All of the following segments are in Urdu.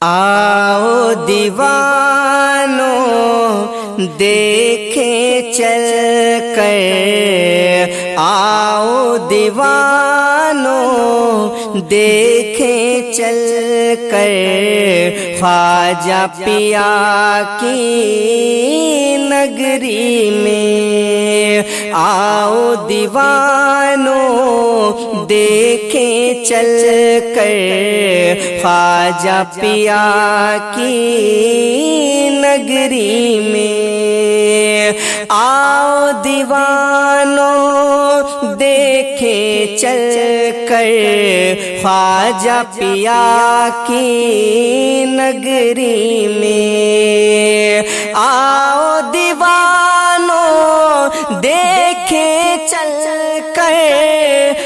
آؤ دیوانوں دیکھیں چل کر، آؤ دیوانوں دیکھیں چل کر خواجہ پیا کی نگری میں۔ آؤ دیوانوں دیکھیں چل کر خواجہ پیا کی نگری میں۔ آؤ دیوانوں دیکھیں چل کر خواجہ پیا کی نگری میں۔ آؤ دیوانوں دیکھیں چل کر،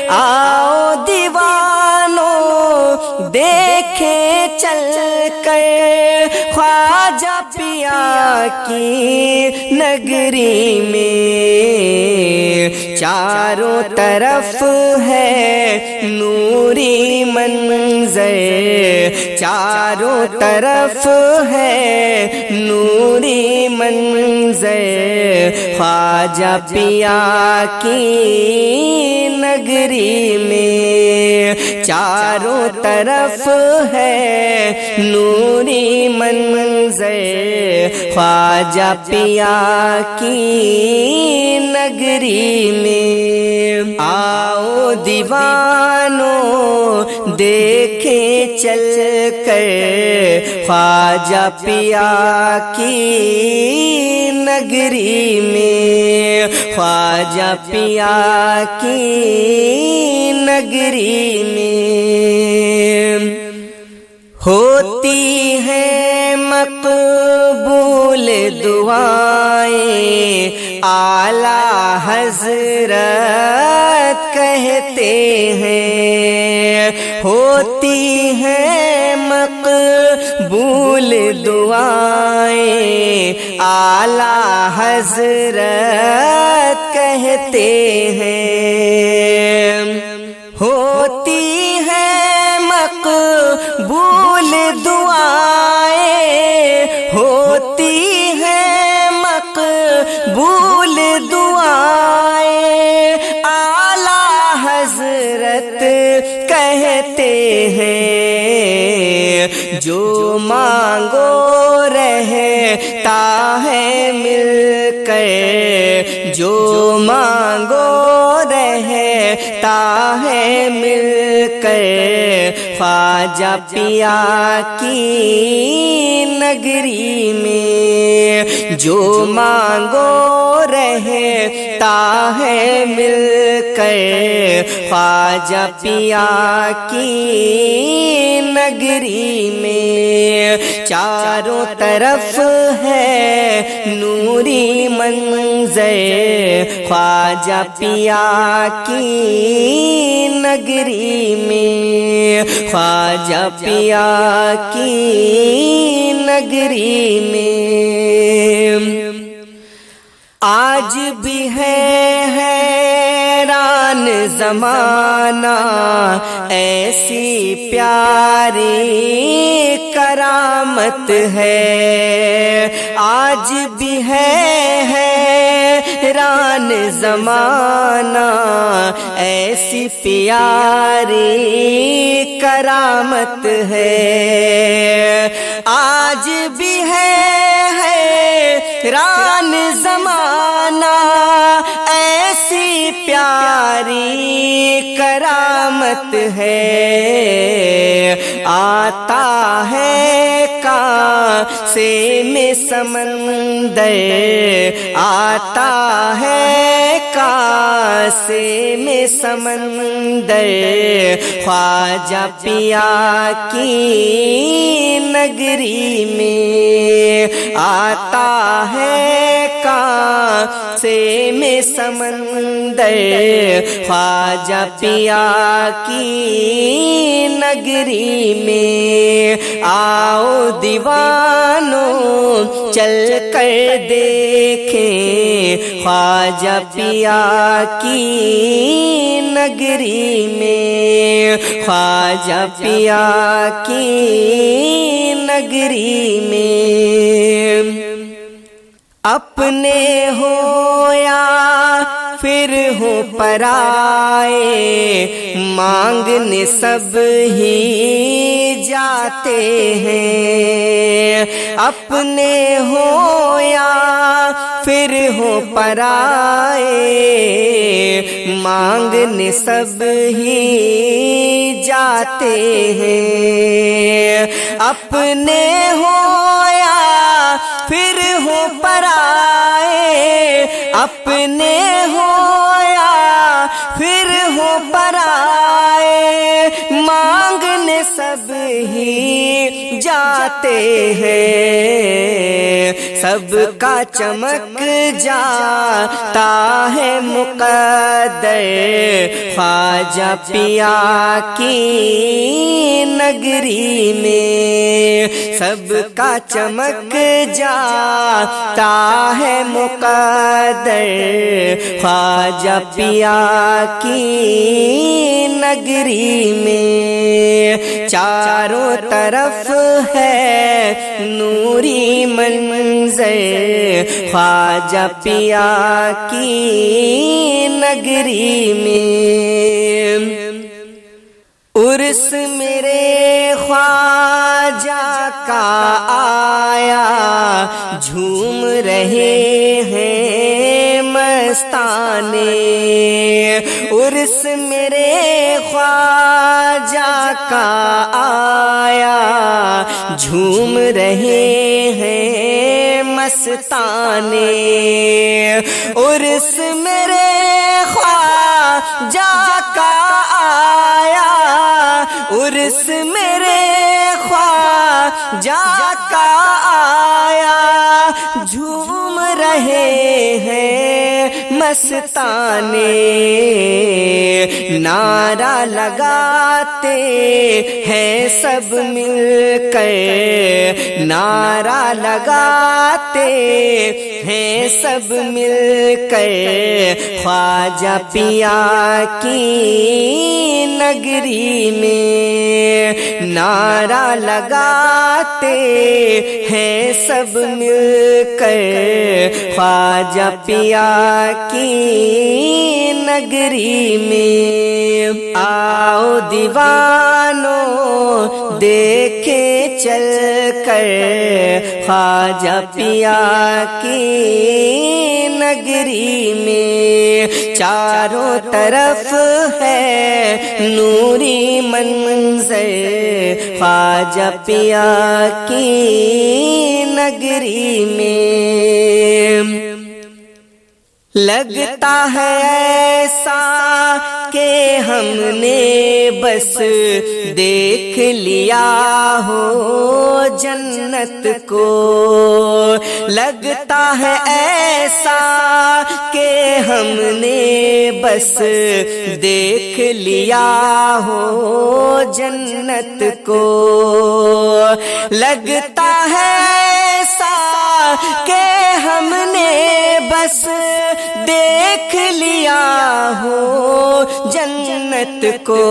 آؤ دیوانوں دیکھیں چل کر خواجہ پیا کی نگری میں۔ چاروں طرف ہے نوری منظر، چاروں طرف ہے نوری منظر خواجہ پیا کی نگری میں۔ چاروں طرف ہے نوری منظر خواجہ پیا کی نگری میں۔ آؤ دیوانوں دیکھیں چل کر خواجہ پیا کی نگری میں، خواجہ پیا کی نگری میں۔ ہوتی ہیں مقبول دعائیں اعلیٰ حضرت کہتے ہیں، ہوتی ہیں مقبول دعائیں اعلیٰ حضرت کہتے ہیں، ہوتی ہیں مقبول دعائیں، ہوتی ہیں مقبول دعائیں اعلیٰ حضرت کہتے ہیں، جو مانگو رہتا ہے مل کر، جو مانگو رہتا ہے مل کر خواجہ پیا کی نگری میں۔ جو مانگو رہتا ہے مل کر خواجہ پیا کی نگری میں۔ چاروں طرف ہے نوری منظر خواجہ پیا کی نگری میں، خواجہ پیا کی نگری میں۔ آج بھی ہے حیران زمانہ ایسی پیاری کرامت ہے، آج بھی ہے حیران زمانہ ایسی پیاری کرامت ہے، آج بھی ہے حیران زمانہ ایسی پیاری کرامت ہے۔ آتا ہے کاسے میں سمندر، آتا ہے کاسے میں سمندر خواجہ پیا کی نگری میں۔ آتا ہے کاسے میں سمندر خواجہ پیا کی نگری میں۔ آؤ دیوانوں چل کر دیکھیں خواجہ پیا کی نگری میں، خواجہ پیا کی نگری میں، اپنے ہو یا پھر ہو پرائے، مانگنے سب ہی جاتے ہیں، اپنے ہو یا پھر ہو پرائے، مانگنے سب ہی جاتے ہیں، اپنے ہو یا پھر ہو پرائے، اپنے ہو یا پھر ہو پرائے، مانگنے سب ہی جاتے ہیں، سب کا چمک جاتا ہے مقدر، خواجہ پیا کی نگری میں، سب کا چمک جاتا ہے مقدر، خواجہ پیا کی نگری میں، چاروں طرف ہے نوری منظر، خواجہ پیا کی نگری میں، عرس میرے خواجہ کا آیا، جھوم رہے ہیں مستانے، عرس میرے خواجہ کا آیا، جھوم رہے ہیں مستانے، عرس میرے خواجہ کا آیا، عرس میرے خواجہ کا آیا، جھوم رہے ہیں مستانے، نعرہ لگاتے ہیں سب مل کر، نعرہ لگاتے ہیں سب مل کر، خواجہ پیا کی نگری میں، نعرہ لگاتے ہیں سب مل کر، خواجہ پیا کی نگری میں، آؤ دیوانوں دیکھے چل کر، خواجہ پیا کی نگری میں، چاروں طرف ہے نوری منظر، خواجہ پیا کی نگری میں، لگتا ہے ایسا کہ ہم نے بس دیکھ لیا ہو جنت کو، لگتا ہے ایسا کہ ہم نے بس دیکھ لیا ہو جنت کو، لگتا ہے ایسا کہ ہم نے بس دیکھ لیا ہو جنت کو،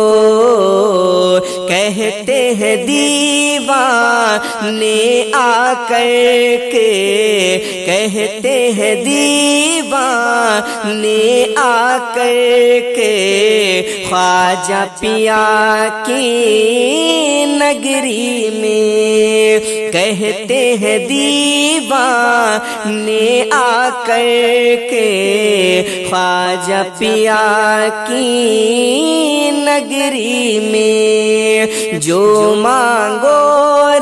کہتے ہیں دیوانے آ کر کے، کہتے ہیں دیوانے آ کر کے، خواجہ پیا کی نگری میں، کہتے ہیں دیوانے آ کر کے، خواجہ پیا کی نگری میں، جو مانگو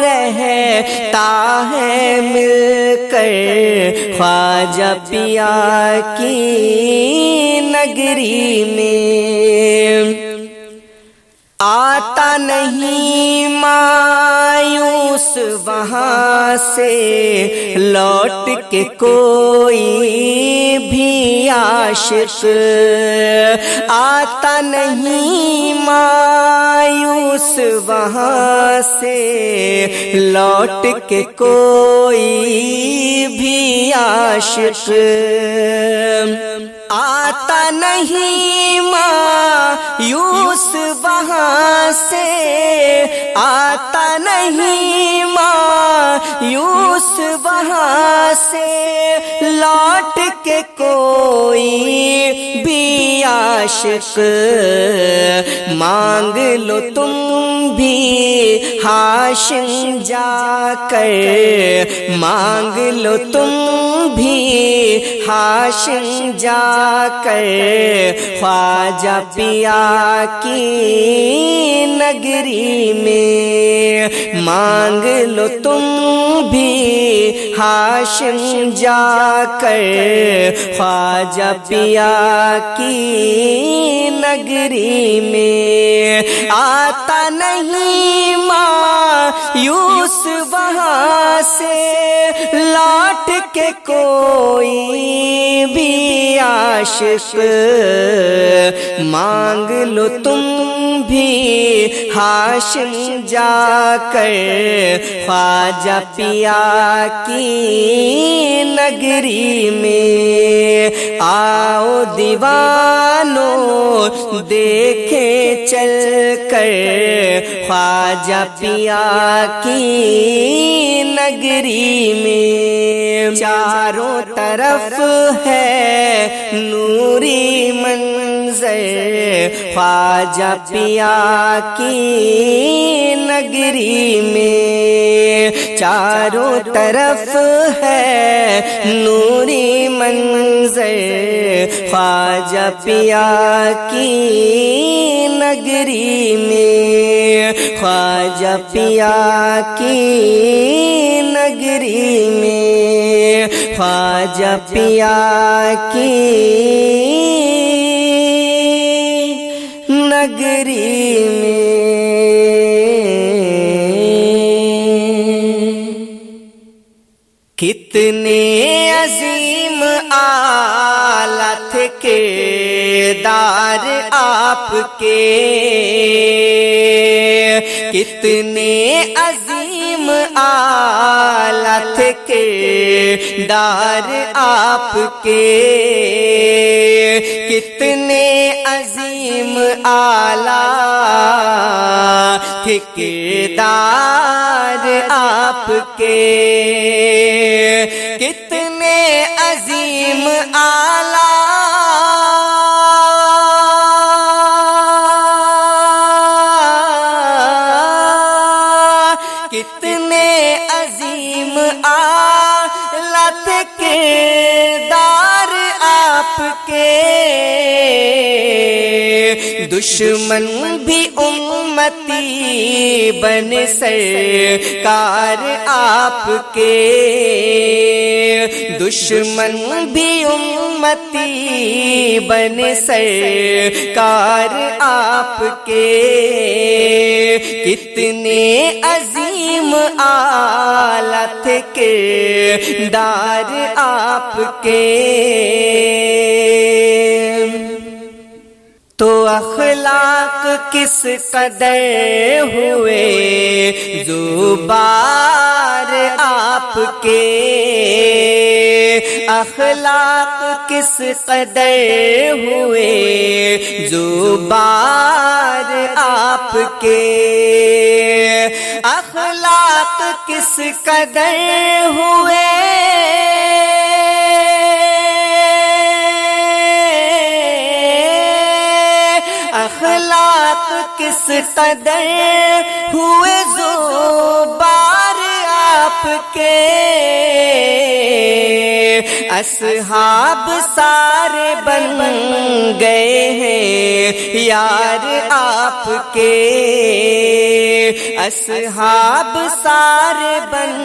رہتا ہے مل کر، خواجہ پیا کی نگری میں، آتا نہیں مایوس وہاں سے لوٹ کے کوئی بھی عاشق، آتا نہیں مایوس وہاں سے لوٹ کے کوئی بھی عاشق، آتا نہیں مایوس وہاں سے، آتا نہیں مایوس وہاں سے لوٹ کے کوئی بھی عاشق، مانگ لو تم بھی ہاشم جا کر، مانگ لو تم بھی ہاشم جا کر، خواجہ پیا کی نگری میں، مانگ لو تم بھی ہاشم جا کر، خواجہ پیا کی نگری میں، آتا نہیں مایوس وہاں سے لوٹ کے کوئی بھی عاشق، مانگ لو تم بھی ہاشم جا کر، خواجہ پیا کی نگری میں، آؤ دیوانو دیکھیں چل کر، خواجہ پیا کی نگری میں، چاروں طرف ہے نوری منظر، خواجہ پیا کی نگری میں، چاروں طرف ہے نوری منظر، خواجہ پیا کی نگری میں، خواجہ پیا کی نگری میں، خواجہ پیا کی نگری میں۔ کتنے عظیم اعلیٰ تھے کردار آپ کے، کتنے عظیم اعلیٰ تھے کردار آپ کے، کتنے عظیم اعلیٰ تھے کردار آپ کے، کتنے عظیم اعلیٰ کتنے عظیم اعلیٰ تھے کردار آپ کے، دشمن بھی امتی بن سرکار آپ کے، دشمن بھی امتی بن سرکار آپ کے، کتنے عظیم اعلیٰ تھے کردار آپ کے، تو اخلاق کس قدر ہوئے زوبار آپ کے، اخلاق کس قدر ہوئے زوبار آپ کے، اخلاق کس قدر ہوئے اخلاق کس قدر ہوئے زوبار آپ کے، اصحاب سارے بن گئے ہیں یار آپ کے، اصحاب سارے بن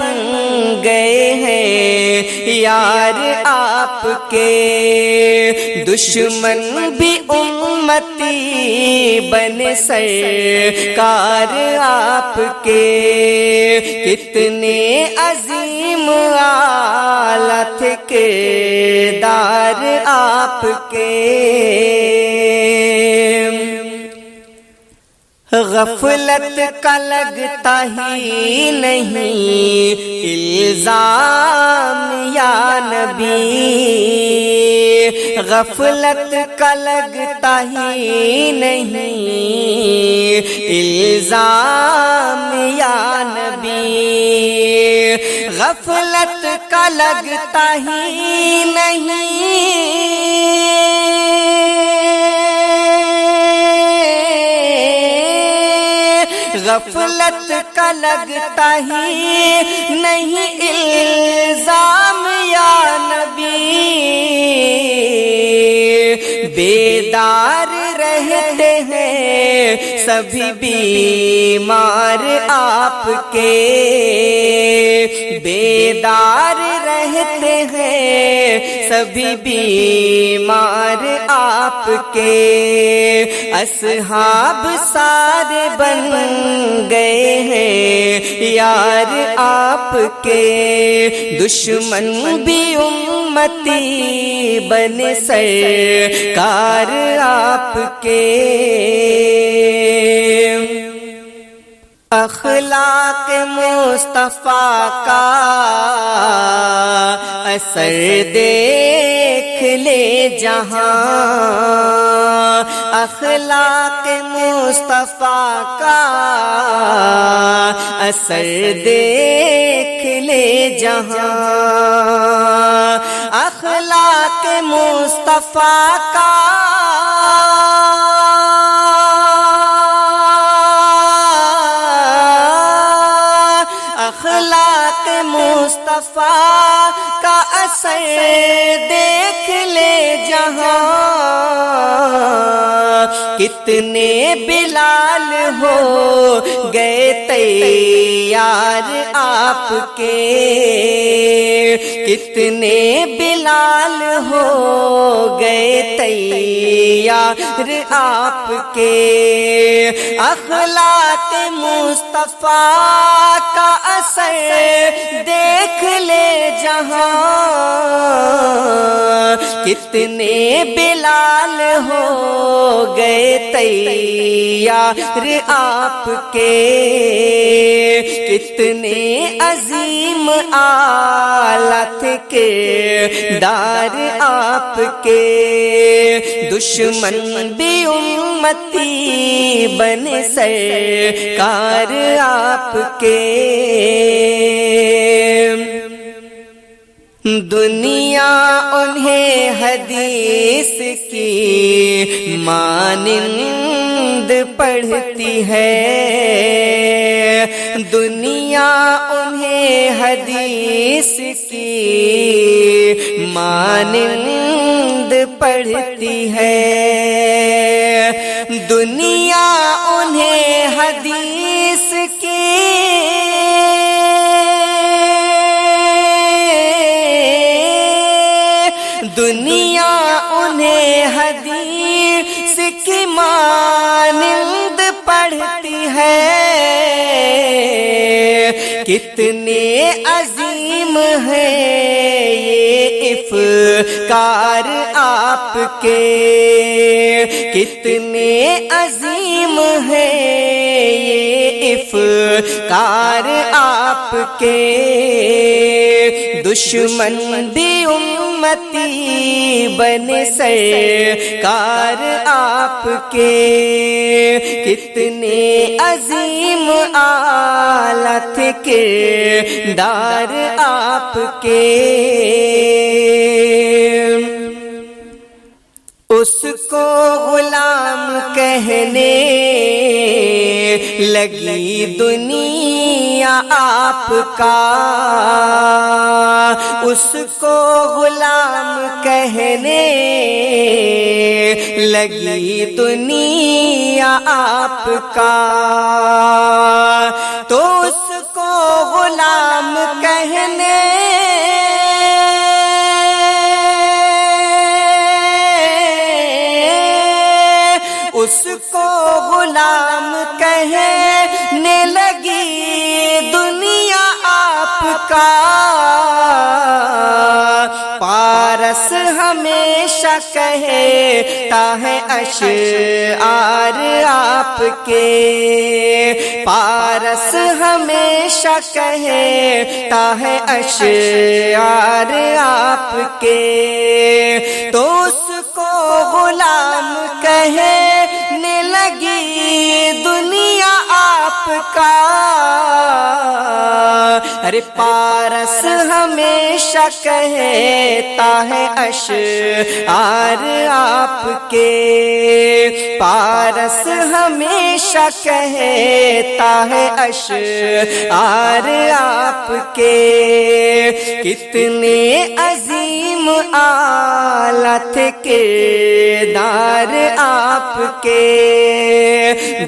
گئے ہیں یار آپ کے، دشمن بھی امتی بن سرکار آپ کے، کتنے عظیم اعلیٰ تھے کردار آپ کے، غفلت کا لگتا ہی نہیں الزام یا نبی، غفلت کا لگتا ہی نہیں الزام یا نبی، غفلت کا لگتا ہی نہیں، غفلت کا لگتا ہی نہیں الزام یا نبی، بیدار رہتے ہیں سبھی بیمار آپ کے، بیدار رہتے ہیں سبھی بیمار آپ کے، اصحاب سارے بن گئے ہیں یار آپ کے، دشمن بھی امتی بن سرکار آپ کے، اخلاق مصطفیٰ کا اثر دیکھ لے جہاں، اخلاق مصطفیٰ کا اثر دیکھ لے جہاں، اخلاق مصطفیٰ کا اخلاق مصطفیٰ کا اثر دیکھ لے جہاں، کتنے بلال ہو گئے تیار آپ کے، کتنے بلال ہو گئے تیار آپ کے، اخلاق مصطفیٰ کا اثر دیکھ لے جہاں، کتنے بلال ہو گئے تیار آپ کے، کتنے عظیم آلات کردار آپ کے، دشمن بھی امتی بن سرکار آپ کے، دنیا انہیں حدیث کی مانند پڑھتی ہے، دنیا انہیں حدیث کی مانند پڑھتی ہے، دنیا انہیں حدیث کی دنیا انہیں حدیث کی مانند پڑھتی ہے، کتنے عظیم ہیں یہ افکار آپ کے، کتنے عظیم ہیں یہ افکار آپ کے، دشمن بھی امتی بن سرکار آپ کے، کتنے عظیم آلات کردار آپ کے، اس کو غلام کہنے لگی دنیا آپ کا، اس کو غلام کہنے لگی دنیا آپ کا، تو اس کو غلام کہنے اس کو غلام کہنے لگی دنیا آپ کا، پارس ہمیشہ کہتا ہے اشعار آپ کے، پارس ہمیشہ کہتا ہے اشعار آپ کے، تو اس کو غلام کہنے لگی دنیا آپ کا، ارے پارس ہمیشہ کہتا ہے اشعار آپ کے، پارس ہمیشہ کہتا ہے اشعار آپ کے، کتنے عظیم اعلیٰ تھے کردار آپ کے،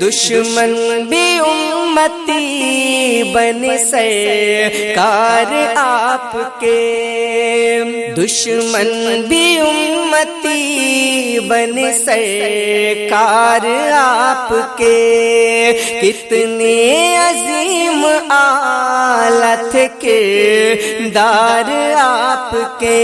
دشمن بھی امتی بنے سرکار آپ کے، دشمن بھی امتی بنے سرکار آپ کے، کتنے عظیم اعلیٰ تھے کردار آپ کے۔